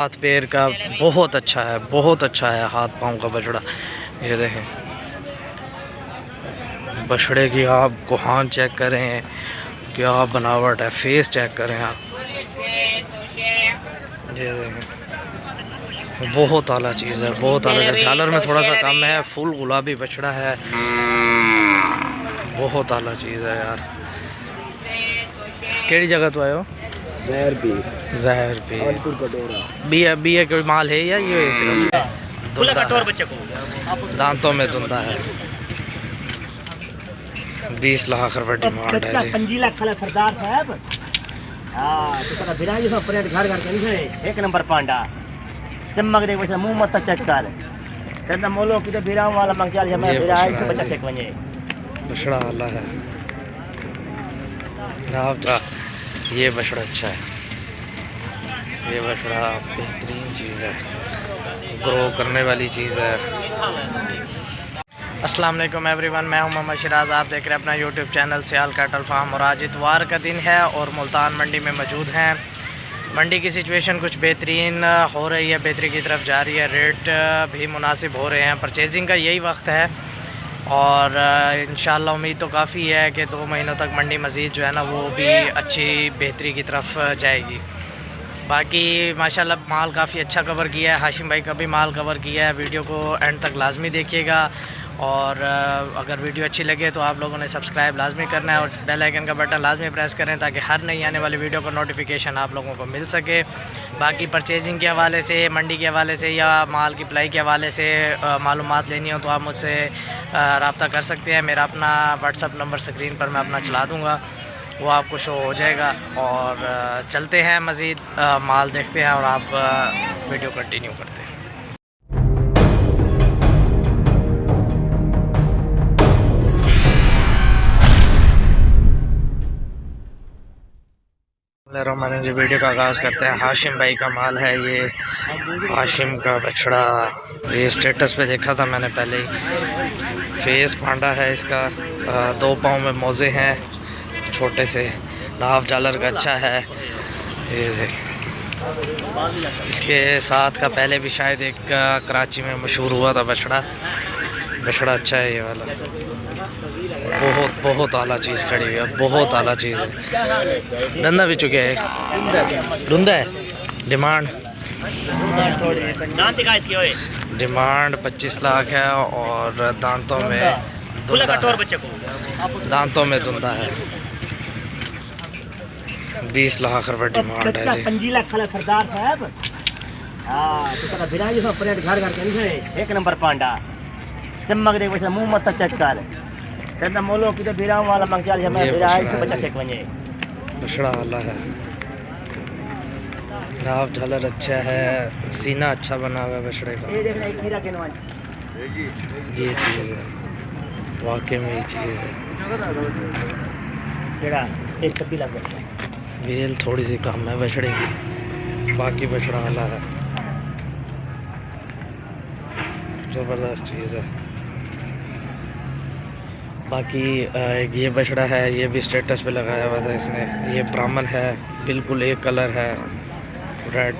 हाथ पैर का बहुत अच्छा है, बहुत अच्छा है हाथ पाँव का बछड़ा। ये देखें बछड़े की आप कोहान चेक करें, क्या बनावट है, फेस चेक करें आप। ये देखें बहुत आला चीज़ है, बहुत आला चीज़। झालर में थोड़ा सा कम है, फुल गुलाबी बछड़ा है, बहुत आला चीज़ है यार। केड़ी जगह तो आए हो? जहर भी बी है कोई माल है या ये दांतों में धुंधा है। 20 लाख रुपए डिमांड है जी। 25 लाख वाला सरदार साहब। हां तो तेरा बिराजी सब परेड घर घर के नहीं एक नंबर पांडा चमक दे वैसे मुंह मत चेक कर तेरा मोलो की तो बिराम वाला मंगचाल है। मैं बिराई से बच्चा चेक वने बछड़ा वाला है ना जा। ये बछड़ा अच्छा है, ये बछड़ा बेहतरीन चीज़ है, ग्रो करने वाली चीज़ है। अस्सलाम वालेकुम एवरीवन, मैं हूं मोहम्मद शिराज। आप देख रहे हैं अपना यूट्यूब चैनल सियाल कैटल फार्म। और आज इतवार का दिन है और मुल्तान मंडी में मौजूद हैं। मंडी की सिचुएशन कुछ बेहतरीन हो रही है, बेहतरी की तरफ जा रही है, रेट भी मुनासिब हो रहे हैं। परचेजिंग का यही वक्त है और इंशाल्लाह उम्मीद तो काफ़ी है कि 2 महीनों तक मंडी मज़ीद जो है ना वो भी अच्छी बेहतरी की तरफ जाएगी। बाकी माशाल्लाह माल काफ़ी अच्छा कवर किया है, हाशिम भाई का भी माल कवर किया है। वीडियो को एंड तक लाजमी देखिएगा और अगर वीडियो अच्छी लगे तो आप लोगों ने सब्सक्राइब लाजमी करना है और बेल आइकन का बटन लाजमी प्रेस करें ताकि हर नई आने वाली वीडियो का नोटिफिकेशन आप लोगों को मिल सके। बाकी परचेजिंग के हवाले से, मंडी के हवाले से या माल की अप्लाई के हवाले से मालूमात लेनी हो तो आप मुझसे रब्ता कर सकते हैं। मेरा अपना व्हाट्सअप नंबर स्क्रीन पर मैं अपना चला दूँगा, वो आपको शो हो जाएगा। और चलते हैं मज़ीद माल देखते हैं और आप वीडियो कंटिन्यू करते हैं। मैंने जो वीडियो का आगाज़ करते हैं, हाशिम भाई का माल है ये, हाशिम का बछड़ा। ये स्टेटस पे देखा था मैंने पहले ही। फेस पांडा है इसका, 2 पाँव में मोज़े हैं छोटे से, नाफ जालर का अच्छा है। ये देख इसके साथ का पहले भी शायद एक कराची में मशहूर हुआ था बछड़ा अच्छा है ये वाला। बहुत आला चीज़ खड़ी हुई है, बहुत आला चीज़ है। डंदा भी चुके है, डुंदा है। डिमांड 25 लाख है और दांतों में धुंधा है। 20 लाख रुपए डिमांड है जी। 25 लाख वाला सरदार साहब। हां तो तेरा बिराजी सब परेड घर घर के नहीं एक नंबर पांडा चमक दे वैसे मुंह मत चेक कर तेरा मोलो की तो बिराम वाला मंगचाल है। मैं बिराई से बच्चा चेक वने बछड़ा वाला है। नाफ झालर अच्छा है, सीना अच्छा बना हुआ है बछड़े का। ये देख रहा है खीरा के नवाज ये चीज़ है, वाकई में ये चीज़ है। केड़ा एक कपी लग गया बेल थोड़ी सी कम है बछड़े की, बाकी बछड़ा वाला है। ज़बरदस्त चीज़ है। बाकी एक ये बछड़ा है, ये भी स्टेटस पे लगाया हुआ था इसने। ये ब्राह्मण है, बिल्कुल एक कलर है, रेड,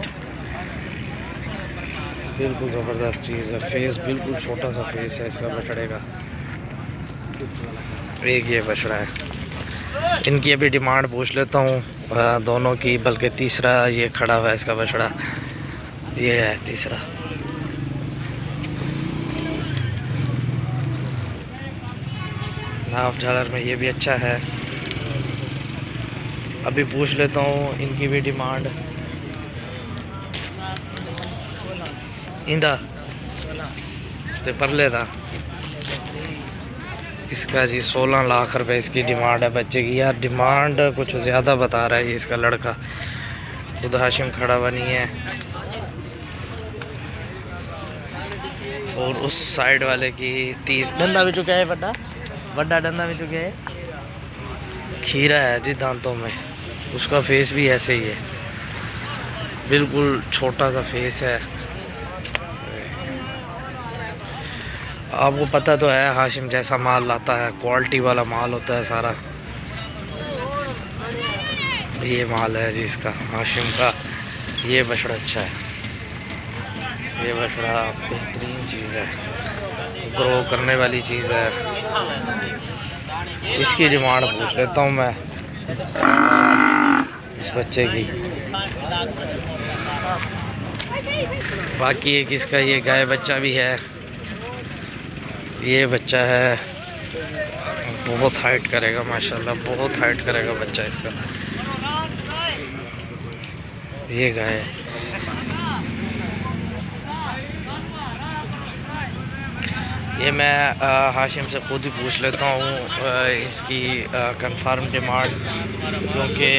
बिल्कुल ज़बरदस्त चीज़ है। फेस बिल्कुल छोटा सा फेस है इसका बछड़े का। एक ये बछड़ा है। इनकी अभी डिमांड पूछ लेता हूँ दोनों की, बल्कि तीसरा ये खड़ा हुआ है इसका बछड़ा, ये है तीसरा। नाफ झालर में ये भी अच्छा है। अभी पूछ लेता हूँ इनकी भी डिमांड। इंदा ते परले था इसका जी 16 लाख रुपए इसकी डिमांड है बच्चे की। यार डिमांड कुछ ज़्यादा बता रहा है ये इसका लड़का, खुद हाशिम खड़ा हुआ नहीं है। और उस साइड वाले की 30 डंदा भी चुका है, बड़ा डंदा भी चुका है। खीरा है जी दांतों में, उसका फेस भी ऐसे ही है, बिल्कुल छोटा सा फेस है। आपको पता तो है हाशिम जैसा माल लाता है, क्वालिटी वाला माल होता है सारा। ये माल है जी इसका हाशिम का, ये बछड़ा अच्छा है। ये बछड़ा बेहतरीन चीज़ है, ग्रो करने वाली चीज़ है। इसकी डिमांड पूछ लेता हूँ मैं इस बच्चे की। बाकी एक इसका ये गाय बच्चा भी है। ये बच्चा है, बहुत हाइट करेगा माशाल्लाह, बहुत हाइट करेगा बच्चा इसका। ये गाय है। ये मैं हाशिम से खुद ही पूछ लेता हूँ इसकी कंफर्म डिमांड, क्योंकि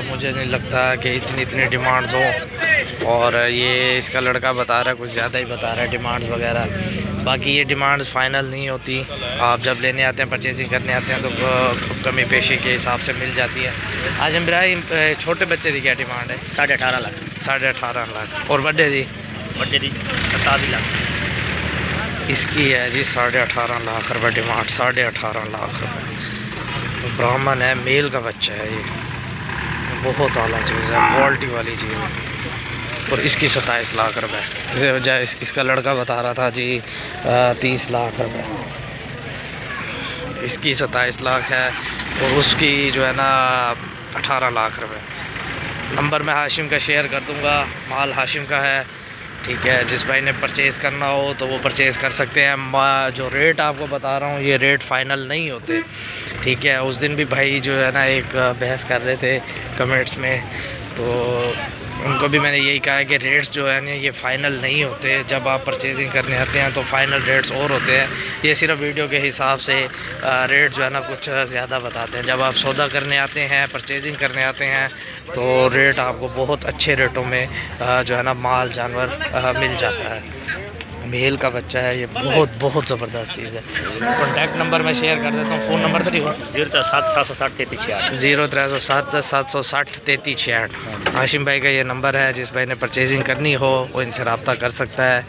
मुझे नहीं लगता कि इतनी डिमांड्स हो। और ये इसका लड़का बता रहा है, कुछ ज़्यादा ही बता रहा है डिमांड्स वगैरह। बाकी ये डिमांड्स फ़ाइनल नहीं होती। आप जब लेने आते हैं, परचेजिंग करने आते हैं, तो कमी पेशी के हिसाब से मिल जाती है। हाशिम भाई, छोटे बच्चे की क्या डिमांड है? 18.5 लाख। 18.5 लाख। और बड़े दी? बड़े दी 27 लाख। इसकी है जी 18.5 लाख रुपये डिमांड। 18.5 लाख रुपये। ब्राह्मण है, मेल का बच्चा है। ये बहुत आला चीज़ है, क्वालिटी वाली चीज़ है। और इसकी 27 लाख रुपये। इसका लड़का बता रहा था जी 30 लाख रुपये। इसकी 27 लाख है और उसकी जो है ना 18 लाख रुपये। नंबर मैं हाशिम का शेयर कर दूंगा। माल हाशिम का है, ठीक है। जिस भाई ने परचेज़ करना हो तो वो परचेज़ कर सकते हैं। जो रेट आपको बता रहा हूँ, ये रेट फ़ाइनल नहीं होते, ठीक है। उस दिन भी भाई जो है ना एक बहस कर रहे थे कमेंट्स में, तो उनको भी मैंने यही कहा कि रेट्स जो है ना ये फ़ाइनल नहीं होते। जब आप परचेजिंग करने आते हैं तो फ़ाइनल रेट्स और होते हैं। ये सिर्फ वीडियो के हिसाब से रेट जो है ना कुछ ज़्यादा बताते हैं। जब आप सौदा करने आते हैं, परचेजिंग करने आते हैं, तो रेट आपको बहुत अच्छे रेटों में जो है ना माल जानवर मिल जाता है। मेल का बच्चा है ये, बहुत ज़बरदस्त चीज़ है। कॉन्टैक्ट नंबर मैं शेयर कर देता हूँ। फ़ोन नंबर तो नहीं हो? 03760 03760 3366। हाशिम भाई का ये नंबर है। जिस भाई ने परचेजिंग करनी हो वो इनसे रब्ता कर सकता है।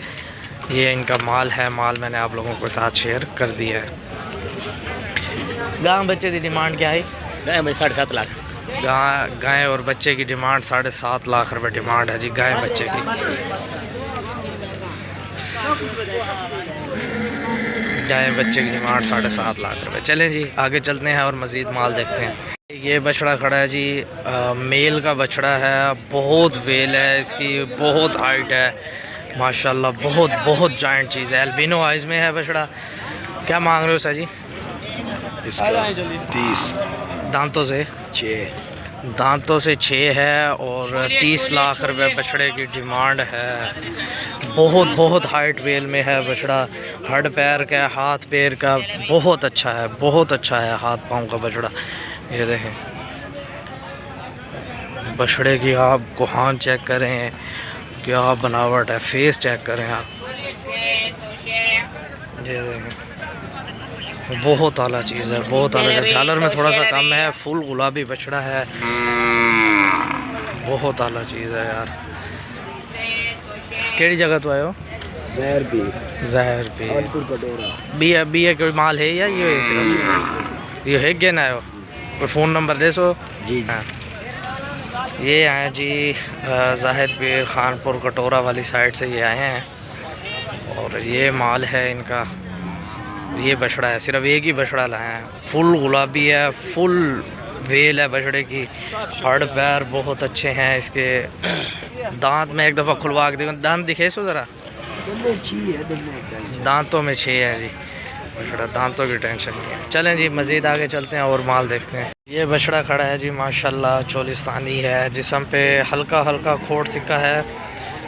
ये इनका माल है। माल मैंने आप लोगों के साथ शेयर कर दिया है। गाय बच्चे की डिमांड क्या है? गाय भाई 7.5 लाख। गाय और बच्चे की डिमांड 7.5 लाख रुपये डिमांड है जी, गाय बच्चे की। गाय बच्चे की डिमांड 7.5 लाख रुपये। चलें जी आगे चलते हैं और मज़ीद माल देखते हैं। ये बछड़ा खड़ा है जी, मेल का बछड़ा है। बहुत वेल है इसकी, बहुत हाइट है माशाल्लाह, बहुत जायंट चीज़ है। एल्बिनो आइज़ में है बछड़ा। क्या मांग रहे हो सर जी? इसका 30 दांतों से 6 दांतों से 6 है और 30 लाख रुपए बछड़े की डिमांड है। बहुत हाइट वेल में है बछड़ा। हड पैर का, हाथ पैर का बहुत अच्छा है, बहुत अच्छा है हाथ पाँव का बछड़ा। ये देखें बछड़े की, आप कोहान चेक करें, क्या बनावट है। फेस चेक करें आप, ये देखें बहुत आला चीज़ है, बहुत आला चीज़। झालर में थोड़ा सा कम है, फुल गुलाबी बछड़ा है, बहुत आला चीज़ है यार। केड़ी जगह तो आयो? ज़हर भी कटोरा बी है कोई माल है या ये सिर्फ ये है? क्या ना आयो? कोई फ़ोन नंबर दे सो जी। हाँ, ये आए जी ज़ाहिद पीर खानपुर कटोरा वाली साइड से ये आए हैं और ये माल है इनका। ये बछड़ा है, सिर्फ एक ही बछड़ा लाया है। फुल गुलाबी है, फुल वेल है बछड़े की। हड़ पैर बहुत अच्छे हैं इसके। दांत में एक दफ़ा खुलवा के देखो, दांत दिखे सो ज़रा। दांतों में 6 है जी बछड़ा, दांतों की टेंशन नहीं है। चलें जी मज़ीद आगे चलते हैं और माल देखते हैं। ये बछड़ा खड़ा है जी माशाल्लाह, चोलिस्तानी है। जिस्म पे हल्का खोट सिक्का है,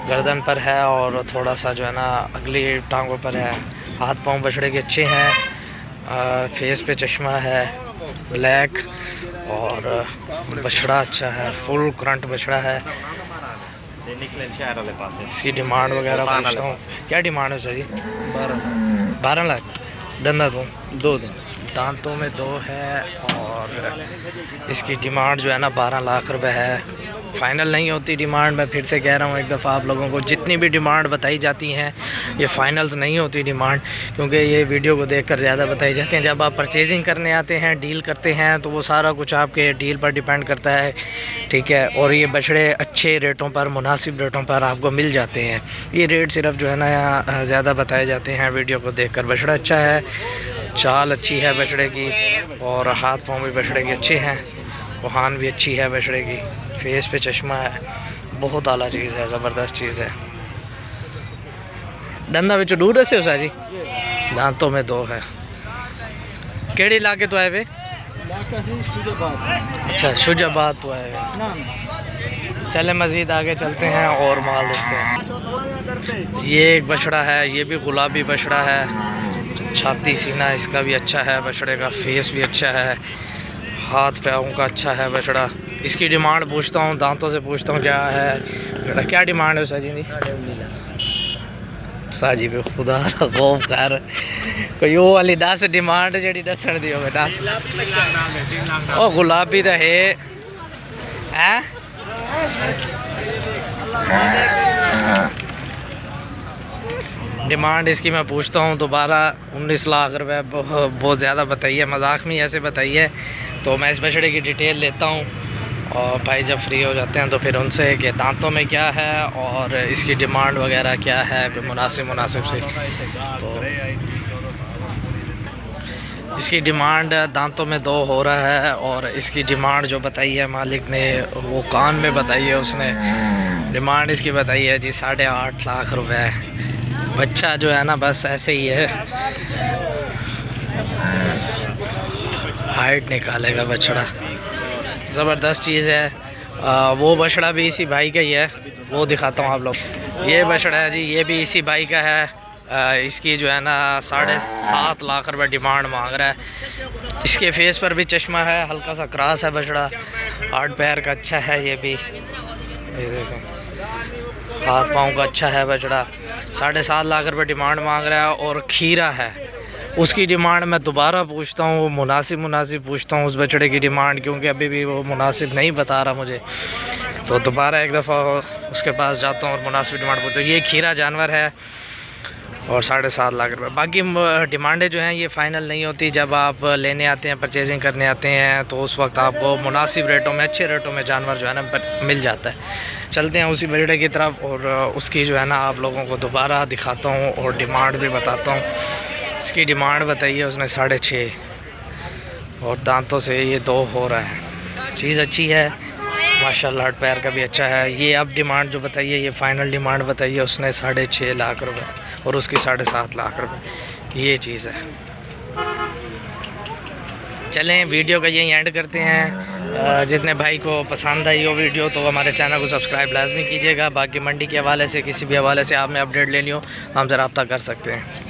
गर्दन पर है और थोड़ा सा जो है ना अगली टांगों पर है। हाथ पांव बछड़े के अच्छे हैं। फेस पे चश्मा है ब्लैक और बछड़ा अच्छा है, फुल करंट बछड़ा है। इसकी डिमांड वगैरह पूछता हूँ, क्या डिमांड है सर जी? 12 लाख। डंदा दो दांतों में 2 है और इसकी डिमांड जो है ना 12 लाख रुपए है। फ़ाइनल नहीं होती डिमांड। मैं फिर से कह रहा हूँ एक दफ़ा आप लोगों को, जितनी भी डिमांड बताई जाती हैं ये फ़ाइनल्स नहीं होती डिमांड, क्योंकि ये वीडियो को देखकर ज़्यादा बताई जाती हैं। जब आप परचेजिंग करने आते हैं, डील करते हैं, तो वो सारा कुछ आपके डील पर डिपेंड करता है, ठीक है। और ये बछड़े अच्छे रेटों पर, मुनासिब रेटों पर आपको मिल जाते हैं। ये रेट सिर्फ जो है ना यहाँ ज़्यादा बताए जाते हैं वीडियो को देखकर। बछड़ा अच्छा है, चाल अच्छी है बछड़े की, और हाथ पाँव भी बछड़े के अच्छे हैं, वहान भी अच्छी है बछड़े की, फेस पे चश्मा है, बहुत आला चीज़ है, ज़बरदस्त चीज़ है। डंदा बिच दूर से उसा जी, दांतों में 2 है। केड़ी इलाके तो आए वे? अच्छा, शुजाबाद तो आए वे। चले मज़ीद आगे चलते हैं और माल देखते हैं। ये एक बछड़ा है, ये भी गुलाबी बछड़ा है। छाती सीना इसका भी अच्छा है, बछड़े का फेस भी अच्छा है, हाथ पैरों का अच्छा है बछड़ा। इसकी डिमांड पूछता हूँ, दांतों से पूछता हूँ क्या है, क्या डिमांड है साजी दी? साजी पे खुदा गौफ कर कोई वो वाली 10 डिमांड जी दसन दी होवे 10। ओ गुलाबी तो है डिमांड इसकी मैं पूछता हूँ दोबारा 19 लाख रुपए। बहुत ज़्यादा बताइए, मजाक में ऐसे बताइए। तो मैं इस बछड़े की डिटेल लेता हूँ और भाई जब फ्री हो जाते हैं तो फिर उनसे कि दांतों में क्या है और इसकी डिमांड वगैरह क्या है, कोई मुनासिब से। तो इसकी डिमांड दांतों में 2 हो रहा है, और इसकी डिमांड जो बताई है मालिक ने, वो कान में बताई है उसने। डिमांड इसकी बताई है जी 8.5 लाख रुपए। बच्चा जो है ना बस ऐसे ही है, हाइट निकालेगा बछड़ा, ज़बरदस्त चीज़ है। वो बछड़ा भी इसी भाई का ही है, वो दिखाता हूँ आप लोग। ये बछड़ा है जी, ये भी इसी भाई का है। इसकी जो है ना 7.5 लाख रुपए डिमांड मांग रहा है। इसके फेस पर भी चश्मा है, हल्का सा क्रॉस है बछड़ा, 8 पैर का अच्छा है। ये भी ये देखें, हाथ पाँव का अच्छा है बछड़ा। 7.5 लाख रुपए डिमांड मांग रहा है। और खीरा है, उसकी डिमांड मैं दोबारा पूछता हूँ, वो मुनासिब पूछता हूँ उस बछड़े की डिमांड, क्योंकि अभी भी वो मुनासिब नहीं बता रहा मुझे। तो दोबारा एक दफ़ा उसके पास जाता हूँ और मुनासिब डिमांड पूछता हूँ। ये खीरा जानवर है और 7.5 लाख रुपए। बाकी डिमांडें जो हैं ये फ़ाइनल नहीं होती। जब आप लेने आते हैं, परचेजिंग करने आते हैं, तो उस वक्त आपको मुनासिब रेटों में, अच्छे रेटों में जानवर जो है ना मिल जाता है। चलते हैं उसी बछड़े की तरफ और उसकी जो है ना आप लोगों को दोबारा दिखाता हूँ और डिमांड भी बताता हूँ। इसकी डिमांड बताइए उसने 6.5, और दांतों से ये 2 हो रहा है। चीज़ अच्छी है माशाल्लाह, 8 पैर का भी अच्छा है। ये अब डिमांड जो बताइए, ये फ़ाइनल डिमांड बताइए उसने 6.5 लाख रुपए, और उसकी 7.5 लाख रुपए। ये चीज़ है। चलें वीडियो का यही एंड करते हैं। जितने भाई को पसंद आई हो वीडियो तो हमारे चैनल को सब्सक्राइब लाजमी कीजिएगा। बाकी मंडी के हवाले से, किसी भी हवाले से आपने अपडेट लेनी हो, हमसे रब्ता कर सकते हैं।